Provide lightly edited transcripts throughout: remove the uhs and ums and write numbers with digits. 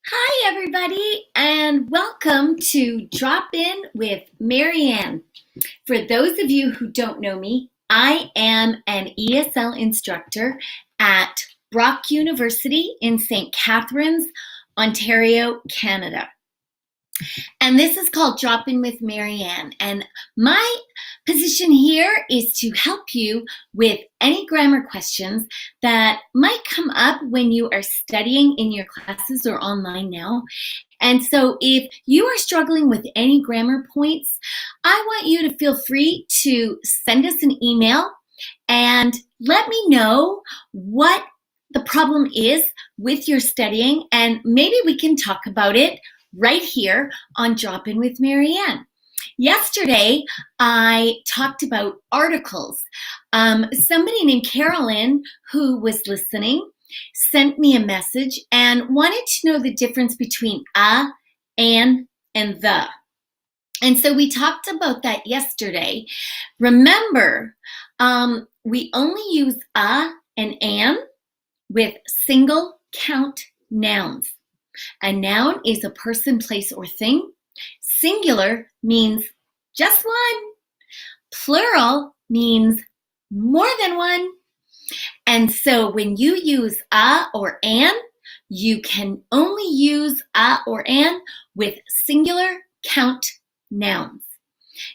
Hi, everybody, and welcome to Drop In with Marianne. For those of you who don't know me, I am an ESL instructor at Brock University in St. Catharines, Ontario, Canada. And this is called Drop In with Marianne. And my position here is to help you with any grammar questions that might come up when you are studying in your classes or online now. And so if you are struggling with any grammar points, I want you to feel free to send us an email and let me know what the problem is with your studying, and maybe we can talk about it right here on Drop In with Marianne. Yesterday, I talked about articles. Somebody named Carolyn, who was listening, sent me a message and wanted to know the difference between and the. And so we talked about that yesterday. Remember, we only use and an with single count nouns. A noun is a person, place, or thing. Singular means just one. Plural means more than one. And so when you use or an, you can only use or an with singular count nouns.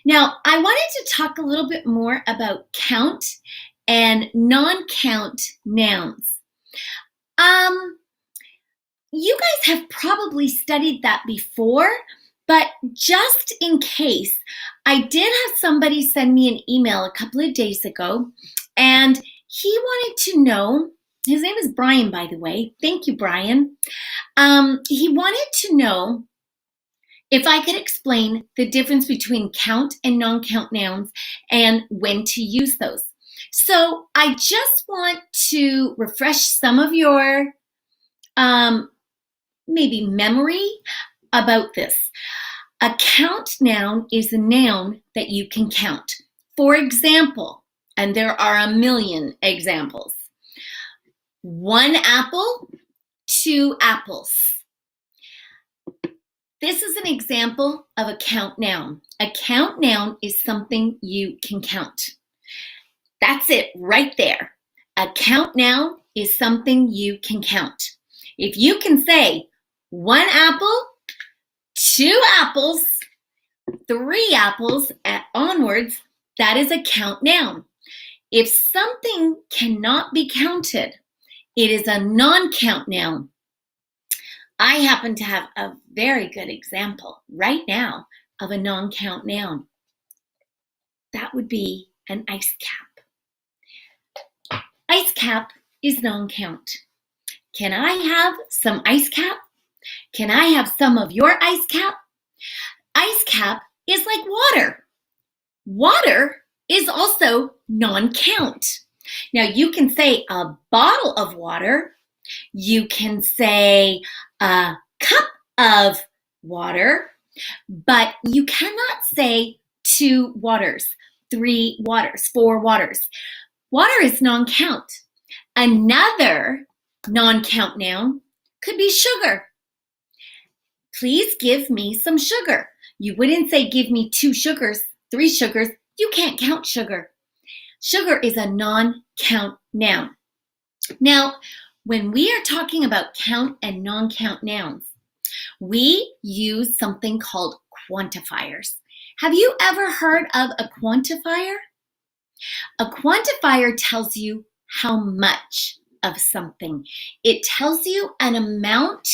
Now, I wanted to talk a little bit more about count and non-count nouns. You guys have probably studied that before, but just in case, I did have somebody send me an email a couple of days ago, and he wanted to know, his name is Brian, by the way. Thank you, Brian. He wanted to know if I could explain the difference between count and non-count nouns and when to use those. So I just want to refresh some of your maybe memory about this. A count noun is a noun that you can count. For example, and there are a million examples. 1 apple, 2 apples. This is an example of a count noun. A count noun is something you can count. That's it right there. A count noun is something you can count. If you can say 1 apple, 2 apples, 3 apples onwards, that is a count noun. If something cannot be counted, it is a non-count noun. I happen to have a very good example right now of a non-count noun. That would be an ice cap. Ice cap is non-count. Can I have some ice cap? Can I have some of your ice cap? Ice cap is like water. Water is also non-count. Now you can say a bottle of water. You can say a cup of water, but you cannot say 2 waters, 3 waters, 4 waters. Water is non-count. Another non-count noun could be sugar. Please give me some sugar. You wouldn't say give me 2 sugars, 3 sugars. You can't count sugar. Sugar is a non-count noun. Now, when we are talking about count and non-count nouns, we use something called quantifiers. Have you ever heard of a quantifier? A quantifier tells you how much of something. It tells you an amount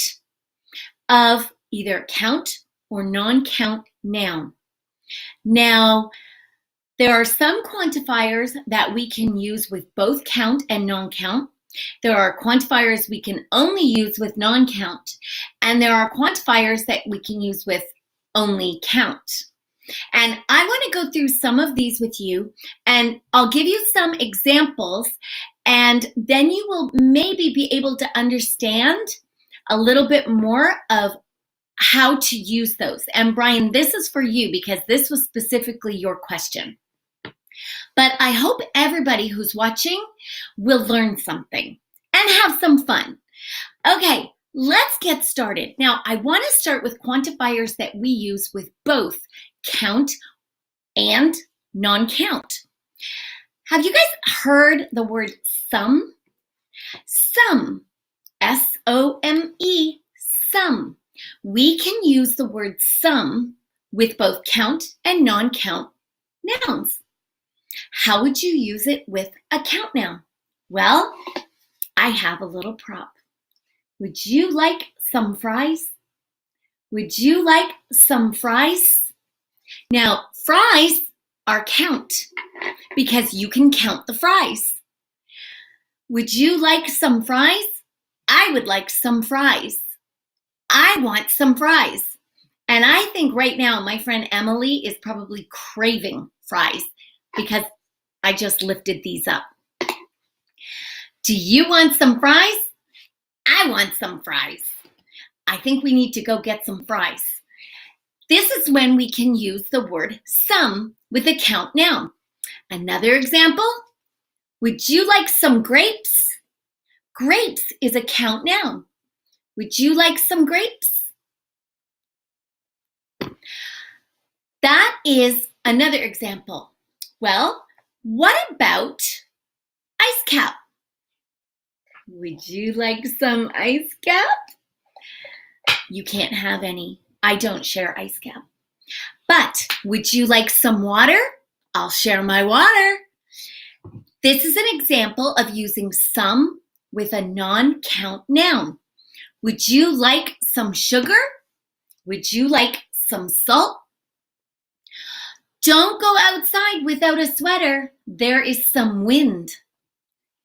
of either count or non-count noun. Now, there are some quantifiers that we can use with both count and non-count. There are quantifiers we can only use with non-count, and there are quantifiers that we can use with only count. And I want to go through some of these with you, and I'll give you some examples, and then you will maybe be able to understand a little bit more of how to use those. And Brian, this is for you because this was specifically your question. But I hope everybody who's watching will learn something and have some fun. Okay, Let's get started. Now, I want to start with quantifiers that we use with both count and non-count. Have you guys heard the word sum? Sum, S-O-M-E, sum. We can use the word sum with both count and non-count nouns. How would you use it with a count noun? Well, I have a little prop. Would you like some fries? Would you like some fries? Now, fries are count because you can count the fries. Would you like some fries? I would like some fries. I want some fries. And I think right now my friend Emily is probably craving fries because I just lifted these up. Do you want some fries? I want some fries. I think we need to go get some fries. This is when we can use the word sum with a count noun. Another example, would you like some grapes? Grapes is a count noun. Would you like some grapes? That is another example. Well, what about ice cap? Would you like some ice cap? You can't have any. I don't share ice cap. But would you like some water? I'll share my water. This is an example of using sum with a non-count noun. Would you like some sugar? Would you like some salt? Don't go outside without a sweater. There is some wind.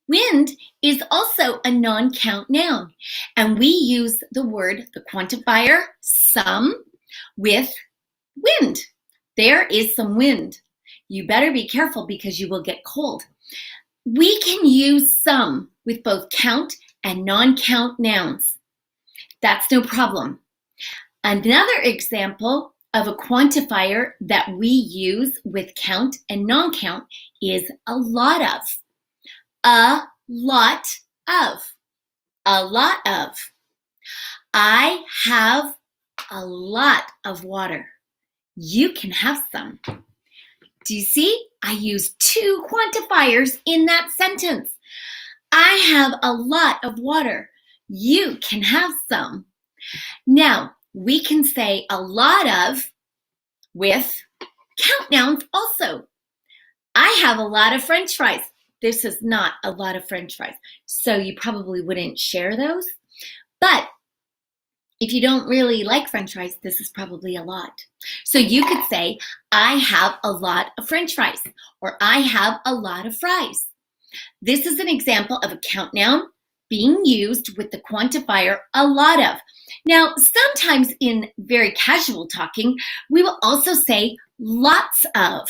Wind is also a non-count noun, and we use the quantifier sum with wind. There is some wind. You better be careful because you will get cold. We can use sum with both count and non-count nouns. That's no problem. Another example of a quantifier that we use with count and non-count is a lot of. A lot of. A lot of. I have a lot of water. You can have some. Do you see? I use two quantifiers in that sentence. I have a lot of water. You can have some. Now, we can say a lot of with count nouns also. I have a lot of French fries. This is not a lot of French fries, so you probably wouldn't share those. But if you don't really like French fries, this is probably a lot. So you could say, I have a lot of French fries, or I have a lot of fries. This is an example of a count noun being used with the quantifier a lot of. Now, sometimes in very casual talking, we will also say lots of.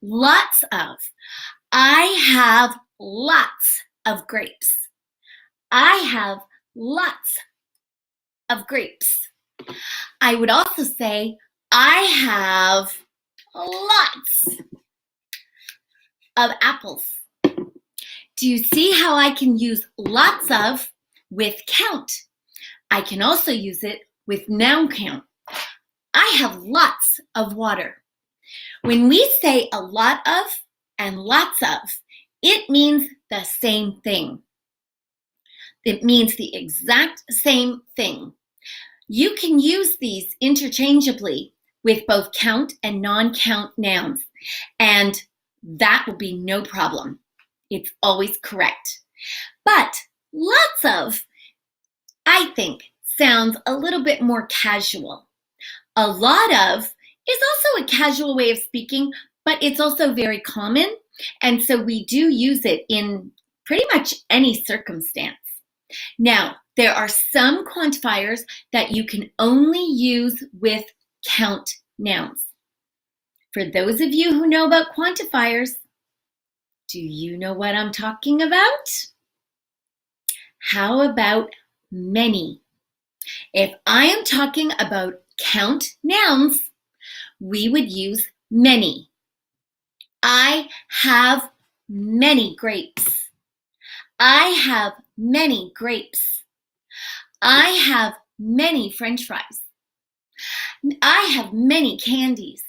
Lots of. I have lots of grapes. I have lots of grapes. I would also say, I have lots of apples. Do you see how I can use lots of with count? I can also use it with noun count. I have lots of water. When we say a lot of and lots of, it means the same thing. It means the exact same thing. You can use these interchangeably with both count and non-count nouns, and that will be no problem. It's always correct. But lots of, I think, sounds a little bit more casual. A lot of is also a casual way of speaking, but it's also very common, and so we do use it in pretty much any circumstance. Now, there are some quantifiers that you can only use with count nouns. For those of you who know about quantifiers, do you know what I'm talking about? How about many? If I am talking about count nouns, we would use many. I have many grapes. I have many grapes. I have many French fries. I have many candies.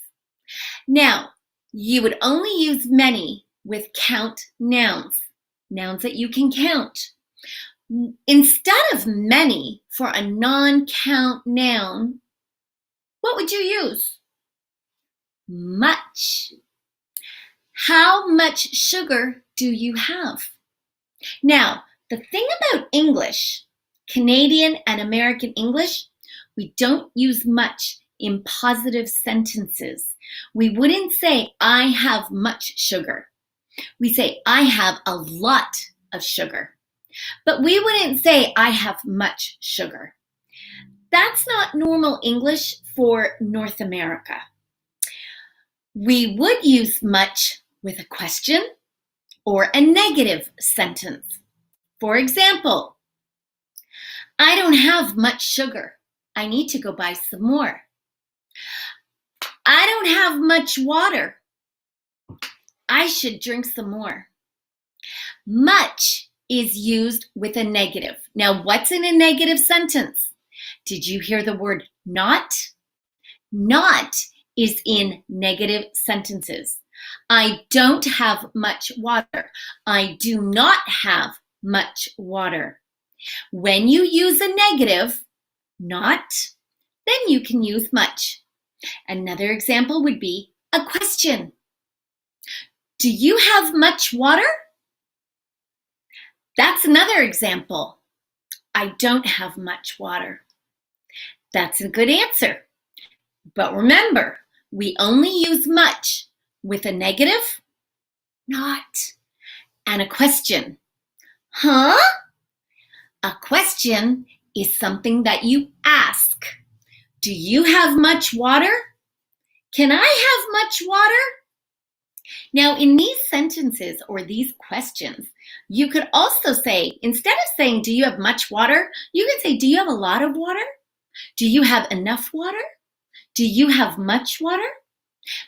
Now, you would only use many with count nouns, nouns that you can count. Instead of many for a non-count noun, what would you use? Much. How much sugar do you have? Now, the thing about English, Canadian and American English, we don't use much in positive sentences. We wouldn't say, I have much sugar. We say, I have a lot of sugar. But we wouldn't say, I have much sugar. That's not normal English for North America. We would use much with a question or a negative sentence. For example, I don't have much sugar. I need to go buy some more. I don't have much water. I should drink some more. Much is used with a negative. Now, what's in a negative sentence? Did you hear the word not? Not is in negative sentences. I don't have much water. I do not have much water. When you use a negative, not, then you can use much. Another example would be a question. Do you have much water? That's another example. I don't have much water. That's a good answer. But remember, we only use much with a negative, not, and a question. Huh? A question is something that you ask. Do you have much water? Can I have much water? Now, in these sentences or these questions, you could also say, instead of saying, do you have much water? You can say, do you have a lot of water? Do you have enough water? Do you have much water?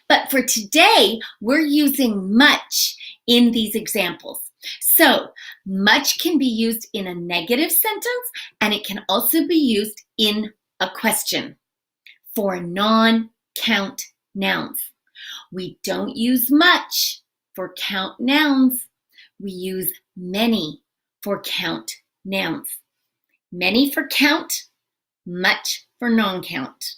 But for today, we're using much in these examples. So much can be used in a negative sentence, and it can also be used in a question for non-count nouns. We don't use much for count nouns. We use many for count nouns. Many for count, much for non-count.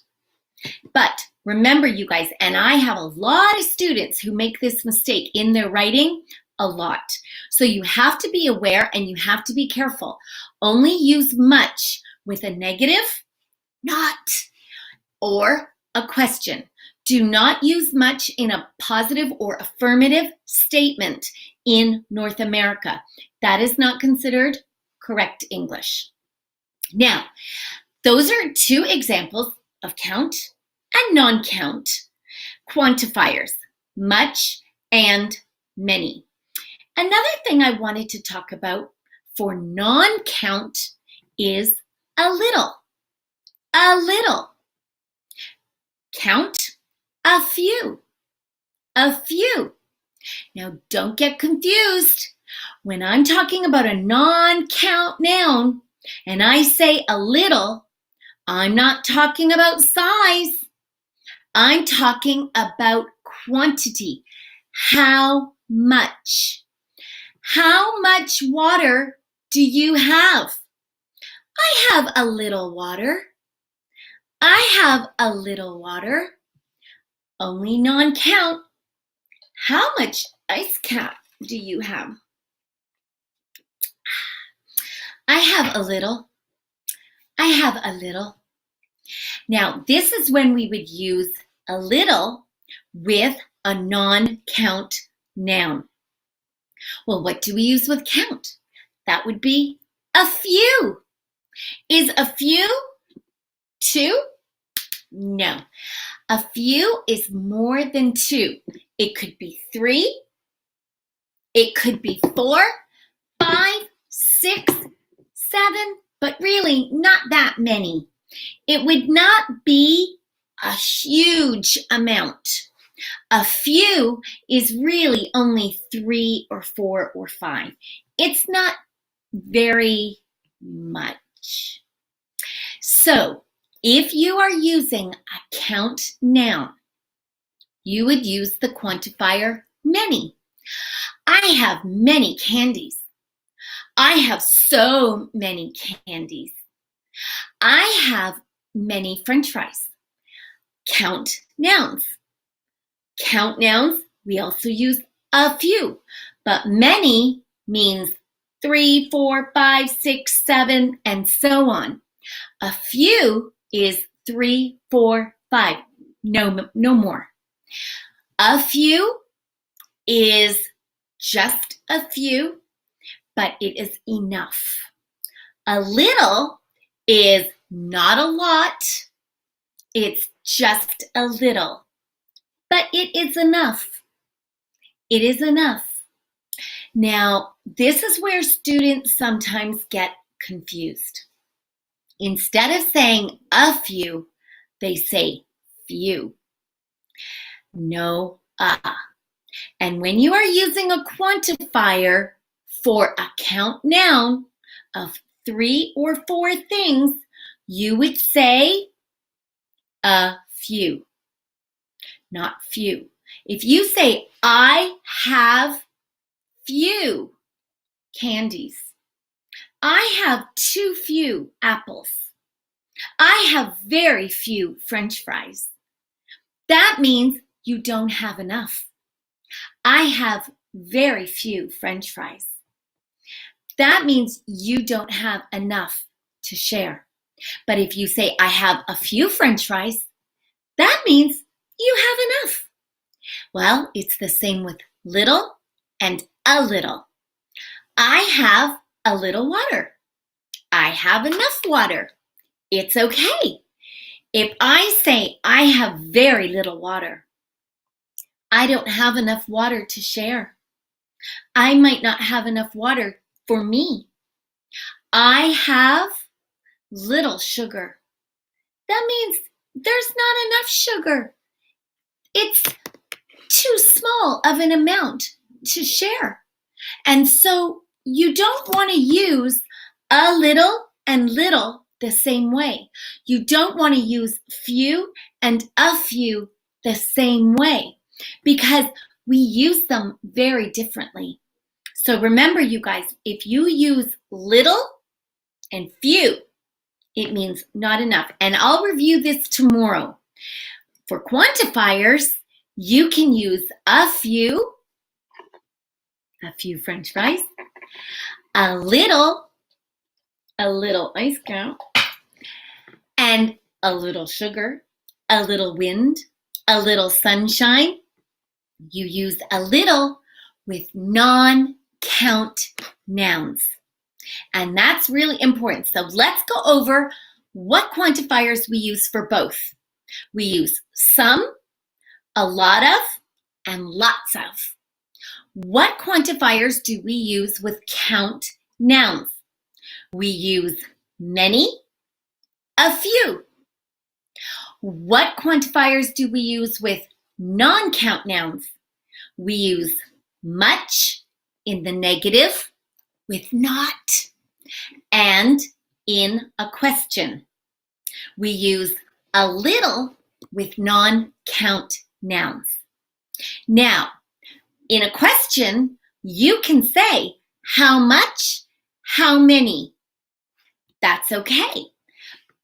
But remember, you guys, and I have a lot of students who make this mistake in their writing a lot. So you have to be aware and you have to be careful. Only use much with a negative, not, or a question. Do not use much in a positive or affirmative statement in North America. That is not considered correct English. Now, those are two examples of count and non-count quantifiers, much and many. Another thing I wanted to talk about for non-count is a little. A little. Count a few. A few. Now, don't get confused. When I'm talking about a non-count noun and I say a little, I'm not talking about size. I'm talking about quantity. How much? How much water do you have? I have a little water. I have a little water. Only non-count. How much ice cap do you have? I have a little. I have a little. Now, this is when we would use a little with a non-count noun. Well, what do we use with count? That would be a few. Is a few two? No. A few is more than two. It could be 3. It could be 4, 5, 6, 7, but really not that many. It would not be a huge amount. A few is really only 3 or 4 or 5. It's not very much. So if you are using a count noun, you would use the quantifier many. I have many candies. I have so many candies. I have many French fries. Count nouns. Count nouns, we also use a few, but many means 3, 4, 5, 6, 7, and so on. A few is 3, 4, 5. No more. A few is just a few, but it is enough. A little is not a lot. It's just a little, but it is enough. It is enough. Now, this is where students sometimes get confused. Instead of saying a few, they say few. No, And when you are using a quantifier for a count noun of 3 or 4 things, you would say a few, not few. If you say, I have few candies, I have too few apples, I have very few French fries, that means you don't have enough. I have very few French fries. That means you don't have enough to share. But if you say, I have a few French fries, that means you have enough. Well, it's the same with little and a little. I have a little water. I have enough water. It's okay. If I say I have very little water, I don't have enough water to share. I might not have enough water for me. I have little sugar. That means there's not enough sugar. It's too small of an amount to share. And so you don't want to use a little and little the same way. You don't want to use few and a few the same way because we use them very differently. So remember, you guys, if you use little and few, it means not enough. And I'll review this tomorrow. For quantifiers, you can use a few French fries, a little ice cream, and a little sugar, a little wind, a little sunshine. You use a little with non-count nouns. And that's really important. So let's go over what quantifiers we use for both. We use some, a lot of, and lots of. What quantifiers do we use with count nouns? We use many, a few. What quantifiers do we use with non-count nouns? We use much in the negative with not, and in a question. We use a little with non-count nouns. Now, in a question, you can say how much, how many. That's okay.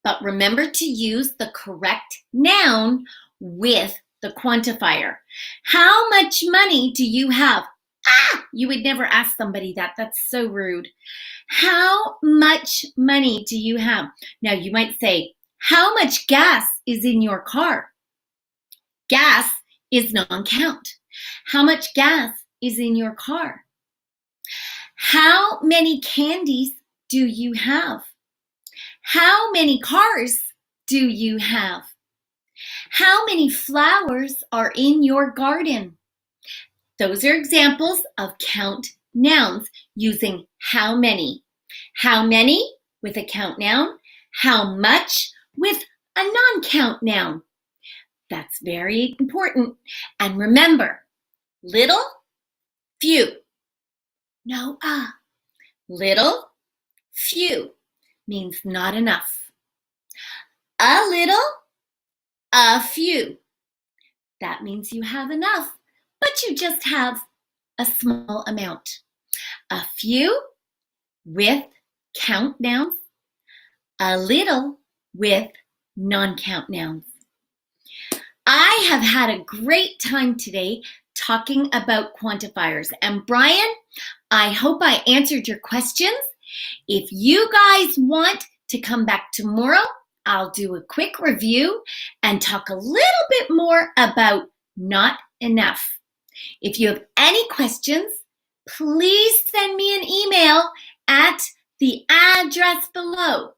But remember to use the correct noun with the quantifier. How much money do you have? You would never ask somebody that. That's so rude. How much money do you have? Now you might say, how much gas is in your car? Gas is non-count. How much gas is in your car? How many candies do you have? How many cars do you have? How many flowers are in your garden? Those are examples of count nouns using how many. How many with a count noun, how much with a non-count noun. That's very important. And remember, little, few. No, Little, few means not enough. a little, a few. That means you have enough, but you just have a small amount. A few with count nouns, a little with non-count nouns. I have had a great time today talking about quantifiers. And Brian, I hope I answered your questions. If you guys want to come back tomorrow, I'll do a quick review and talk a little bit more about not enough. If you have any questions, please send me an email at the address below,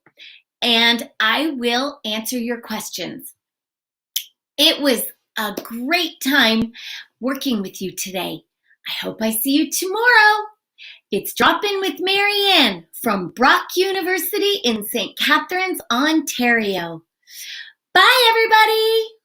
and I will answer your questions. It was a great time working with you today. I hope I see you tomorrow. It's Drop In with Marianne from Brock University in St. Catharines, Ontario. Bye, everybody.